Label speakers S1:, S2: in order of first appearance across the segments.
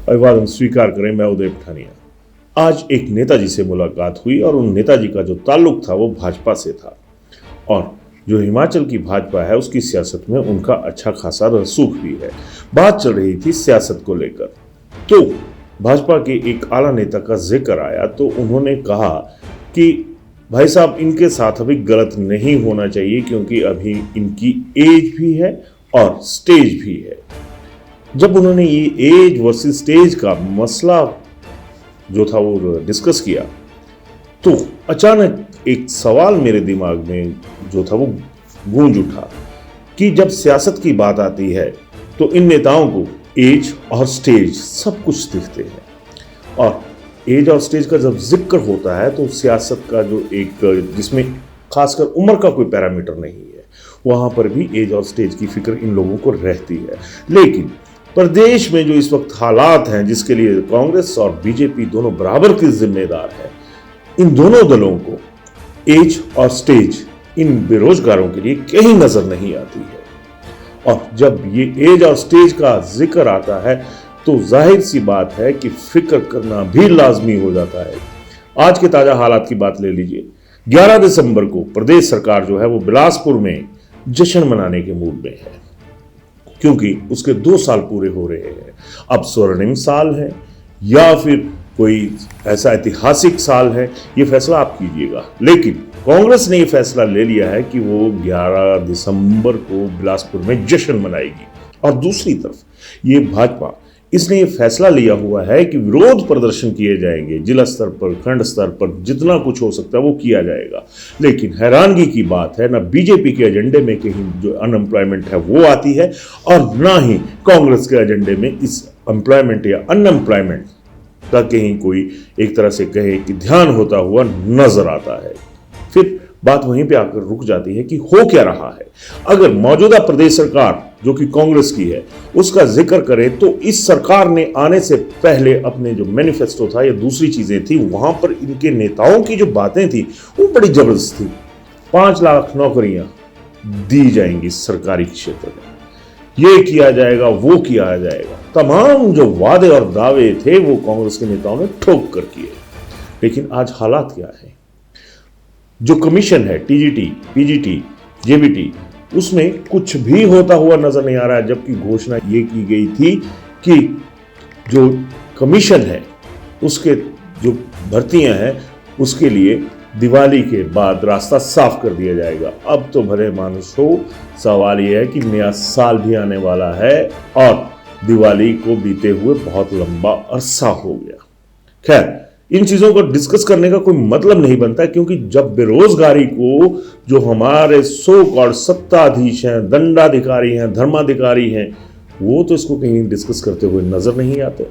S1: अभिवादन स्वीकार करें। मैं उदय पठानिया। आज एक नेताजी से मुलाकात हुई और उन नेताजी का जो ताल्लुक था वो भाजपा से था और जो हिमाचल की भाजपा है उसकी सियासत में उनका अच्छा खासा रसूख भी है। बात चल रही थी सियासत को लेकर, तो भाजपा के एक आला नेता का जिक्र आया तो उन्होंने कहा कि भाई साहब इनके साथ अभी गलत नहीं होना चाहिए क्योंकि अभी इनकी एज भी है और स्टेज भी है। जब उन्होंने ये एज वर्सेस स्टेज का मसला जो था वो डिस्कस किया तो अचानक एक सवाल मेरे दिमाग में जो था वो गूंज उठा कि जब सियासत की बात आती है तो इन नेताओं को एज और स्टेज सब कुछ दिखते हैं और एज और स्टेज का जब जिक्र होता है तो सियासत का जो एक जिसमें खासकर उम्र का कोई पैरामीटर नहीं है वहां पर भी एज और स्टेज की फिक्र इन लोगों को रहती है। लेकिन प्रदेश में जो इस वक्त हालात हैं जिसके लिए कांग्रेस और बीजेपी दोनों बराबर की जिम्मेदार है, इन दोनों दलों को एज और स्टेज इन बेरोजगारों के लिए कहीं नजर नहीं आती है। और जब ये एज और स्टेज का जिक्र आता है तो जाहिर सी बात है कि फिक्र करना भी लाजमी हो जाता है। आज के ताजा हालात की बात ले लीजिए। 11 दिसंबर को प्रदेश सरकार जो है वो बिलासपुर में जश्न मनाने के मूड में है क्योंकि उसके 2 साल पूरे हो रहे हैं। अब स्वर्णिम साल है या फिर कोई ऐसा ऐतिहासिक साल है, ये फैसला आप कीजिएगा। लेकिन कांग्रेस ने ये फैसला ले लिया है कि वो 11 दिसंबर को बिलासपुर में जश्न मनाएगी और दूसरी तरफ ये भाजपा इसने ये फैसला लिया हुआ है कि विरोध प्रदर्शन किए जाएंगे, जिला स्तर पर, खंड स्तर पर जितना कुछ हो सकता है वो किया जाएगा। लेकिन हैरानगी की बात है ना बीजेपी के एजेंडे में कहीं जो अनएम्प्लॉयमेंट है वो आती है और ना ही कांग्रेस के एजेंडे में इस एम्प्लॉयमेंट या अनएम्प्लॉयमेंट का कहीं कोई एक तरह से कहे कि ध्यान होता हुआ नजर आता है। फिर बात वहीं पे आकर रुक जाती है कि हो क्या रहा है। अगर मौजूदा प्रदेश सरकार जो कि कांग्रेस की है उसका जिक्र करें तो इस सरकार ने आने से पहले अपने जो मैनिफेस्टो था या दूसरी चीजें थी वहां पर इनके नेताओं की जो बातें थी वो बड़ी जबरदस्त थी। 5 लाख नौकरियां दी जाएंगी सरकारी क्षेत्र में, ये किया जाएगा वो किया जाएगा। तमाम जो वादे और दावे थे वो कांग्रेस के नेताओं ने ठोक कर किए। लेकिन आज हालात क्या है? जो कमीशन है टीजीटी, पीजीटी, जेबीटी, उसमें कुछ भी होता हुआ नजर नहीं आ रहा है। जबकि घोषणा ये की गई थी कि जो कमीशन है उसके जो भर्तियां हैं उसके लिए दिवाली के बाद रास्ता साफ कर दिया जाएगा। अब तो भले मानुस हो, सवाल यह है कि नया साल भी आने वाला है और दिवाली को बीते हुए बहुत लंबा अरसा हो गया। खैर, इन चीजों को डिस्कस करने का कोई मतलब नहीं बनता क्योंकि जब बेरोजगारी को जो हमारे सो कॉल्ड सत्ताधीश हैं, दंडाधिकारी हैं, धर्माधिकारी हैं, वो तो इसको कहीं डिस्कस करते हुए नजर नहीं आते।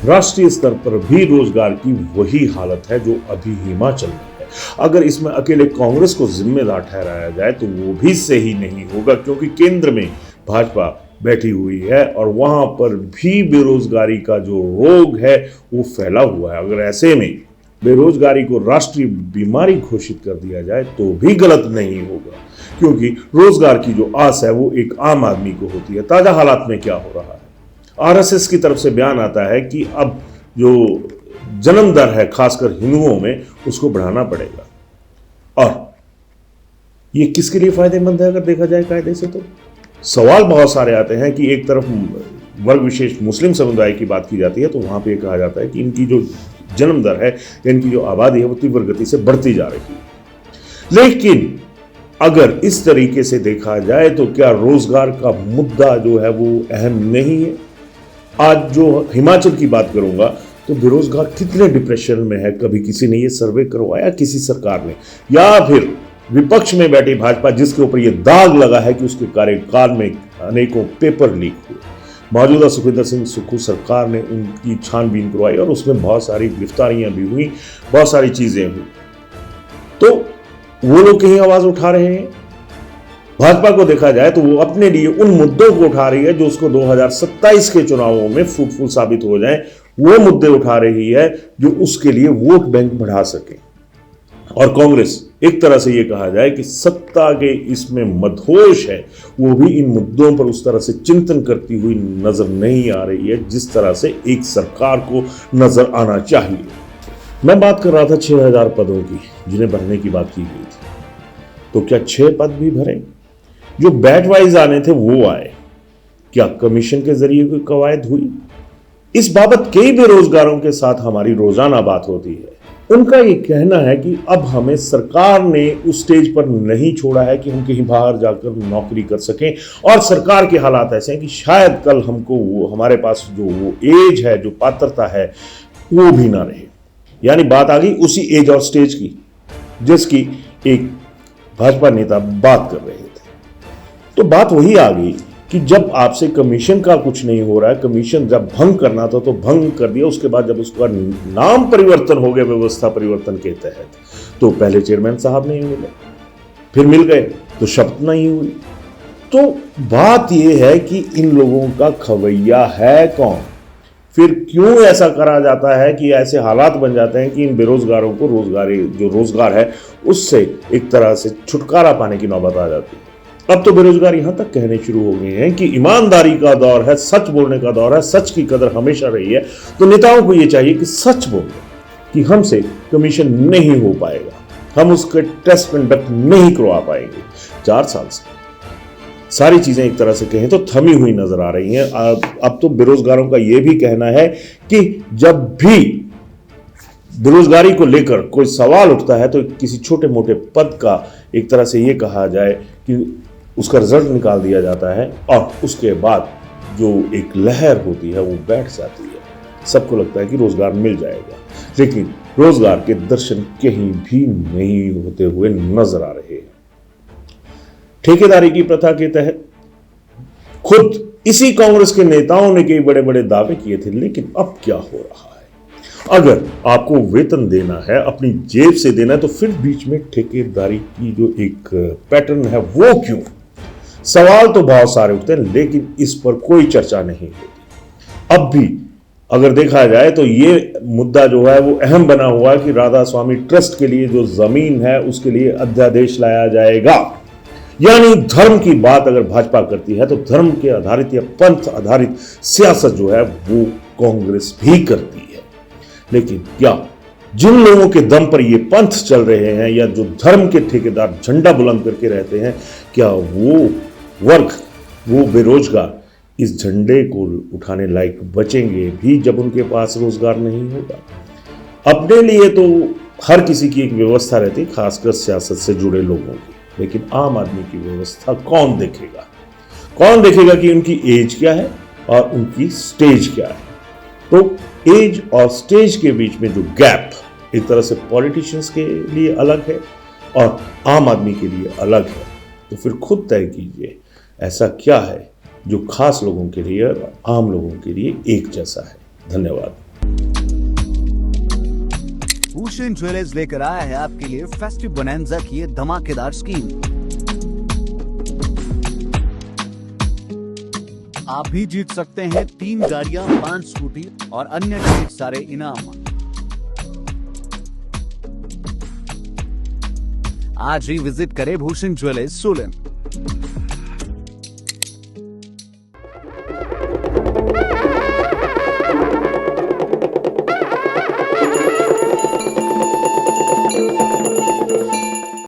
S1: राष्ट्रीय स्तर पर भी रोजगार की वही हालत है जो अभी हिमाचल में है। अगर इसमें अकेले कांग्रेस को जिम्मेदार ठहराया जाए तो वो भी सही नहीं होगा क्योंकि केंद्र में भाजपा बैठी हुई है और वहां पर भी बेरोजगारी का जो रोग है वो फैला हुआ है। अगर ऐसे में बेरोजगारी को राष्ट्रीय बीमारी घोषित कर दिया जाए तो भी गलत नहीं होगा क्योंकि रोजगार की जो आस है वो एक आम आदमी को होती है। ताजा हालात में क्या हो रहा है? आरएसएस की तरफ से बयान आता है कि अब जो जन्म दर है खासकर हिंदुओं में उसको बढ़ाना पड़ेगा और ये किसके लिए फायदेमंद है अगर देखा जाए कायदे से। तो सवाल बहुत सारे आते हैं कि एक तरफ वर्ग विशेष मुस्लिम समुदाय की बात की जाती है तो वहां पे कहा जाता है कि इनकी जो जन्म दर है, इनकी जो आबादी है वो तीव्र गति से बढ़ती जा रही है। लेकिन अगर इस तरीके से देखा जाए तो क्या रोजगार का मुद्दा जो है वो अहम नहीं है? आज जो हिमाचल की बात करूंगा तो बेरोजगार कितने डिप्रेशन में है, कभी किसी ने ये सर्वे करवाया किसी सरकार ने या फिर विपक्ष में बैठी भाजपा जिसके ऊपर यह दाग लगा है कि उसके कार्यकाल में अनेकों पेपर लीक हुए। मौजूदा सुखविंदर सिंह सुक्खू सरकार ने उनकी छानबीन करवाई और उसमें बहुत सारी गिरफ्तारियां भी हुई, बहुत सारी चीजें हुई। तो वो लोग कहीं आवाज उठा रहे हैं। भाजपा को देखा जाए तो वो अपने लिए उन मुद्दों को उठा रही है जो उसको 2027 के चुनावों में फ्रूटफुल साबित हो जाए, वो मुद्दे उठा रही है जो उसके लिए वोट बैंक बढ़ा सके। और कांग्रेस एक तरह से ये कहा जाए कि सत्ता के इसमें मदहोश है, वो भी इन मुद्दों पर उस तरह से चिंतन करती हुई नजर नहीं आ रही है जिस तरह से एक सरकार को नजर आना चाहिए। मैं बात कर रहा था 6000 पदों की जिन्हें भरने की बात की गई थी, तो क्या 6 पद भी भरे? जो बैट वाइज आने थे वो आए? क्या कमीशन के जरिए कोई कवायद हुई? इस बाबत कई बेरोजगारों के साथ हमारी रोजाना बात होती है। उनका ये कहना है कि अब हमें सरकार ने उस स्टेज पर नहीं छोड़ा है कि हम कहीं बाहर जाकर नौकरी कर सकें, और सरकार के हालात ऐसे हैं कि शायद कल हमको वो हमारे पास जो वो एज है, जो पात्रता है, वो भी ना रहे। यानी बात आ गई उसी एज और स्टेज की जिसकी एक भाजपा नेता बात कर रहे थे। तो बात वही आ गई कि जब आपसे कमीशन का कुछ नहीं हो रहा है, कमीशन जब भंग करना था तो भंग कर दिया, उसके बाद जब उसका नाम परिवर्तन हो गया व्यवस्था परिवर्तन के तहत, तो पहले चेयरमैन साहब नहीं मिले, फिर मिल गए तो शपथ नहीं हुई। तो बात यह है कि इन लोगों का खवैया है कौन? फिर क्यों ऐसा करा जाता है कि ऐसे हालात बन जाते हैं कि इन बेरोजगारों को रोजगार है उससे एक तरह से छुटकारा पाने की नौबत आ जाती है। अब तो बेरोजगार यहां तक कहने शुरू हो गए हैं कि ईमानदारी का दौर है, सच बोलने का दौर है, सच की कदर हमेशा रही है, तो नेताओं को यह चाहिए कि सच बोलें कि हमसे कमीशन नहीं हो पाएगा, हम उसके टेस्ट कंडक्ट नहीं करवा पाएंगे। 4 साल से सारी चीजें एक तरह से कहें तो थमी हुई नजर आ रही हैं। अब तो बेरोजगारों का यह भी कहना है कि जब भी बेरोजगारी को लेकर कोई सवाल उठता है तो किसी छोटे मोटे पद का एक तरह से यह कहा जाए कि उसका रिजल्ट निकाल दिया जाता है और उसके बाद जो एक लहर होती है वो बैठ जाती है। सबको लगता है कि रोजगार मिल जाएगा, लेकिन रोजगार के दर्शन कहीं भी नहीं होते हुए नजर आ रहे हैं। ठेकेदारी की प्रथा के तहत खुद इसी कांग्रेस के नेताओं ने कई बड़े बड़े दावे किए थे, लेकिन अब क्या हो रहा है? अगर आपको वेतन देना है, अपनी जेब से देना है, तो फिर बीच में ठेकेदारी की जो एक पैटर्न है वो क्यों? सवाल तो बहुत सारे उठते हैं, लेकिन इस पर कोई चर्चा नहीं होती। अब भी अगर देखा जाए तो ये मुद्दा जो है वो अहम बना हुआ है कि राधा स्वामी ट्रस्ट के लिए जो जमीन है उसके लिए अध्यादेश लाया जाएगा। यानी धर्म की बात अगर भाजपा करती है तो धर्म के आधारित या पंथ आधारित सियासत जो है वो कांग्रेस भी करती है। लेकिन क्या जिन लोगों के दम पर ये पंथ चल रहे हैं या जो धर्म के ठेकेदार झंडा बुलंद करके रहते हैं, क्या वो वर्ग, वो बेरोजगार इस झंडे को उठाने लायक बचेंगे भी जब उनके पास रोजगार नहीं होगा? अपने लिए तो हर किसी की एक व्यवस्था रहती है, खासकर सियासत से जुड़े लोगों की, लेकिन आम आदमी की व्यवस्था कौन देखेगा? कौन देखेगा कि उनकी एज क्या है और उनकी स्टेज क्या है? तो एज और स्टेज के बीच में जो गैप एक तरह से पॉलिटिशियंस के लिए अलग है और आम आदमी के लिए अलग है, तो फिर खुद तय कीजिए ऐसा क्या है जो खास लोगों के लिए और आम लोगों के लिए एक जैसा है। धन्यवाद।
S2: भूषण ज्वेलर्स लेकर आया है आपके लिए फेस्टिव बोनैंजा की धमाकेदार स्कीम। आप भी जीत सकते हैं 3 गाड़ियां, 5 स्कूटी और अन्य ढेर सारे इनाम। आज ही विजिट करें भूषण ज्वेलर्स सोलन।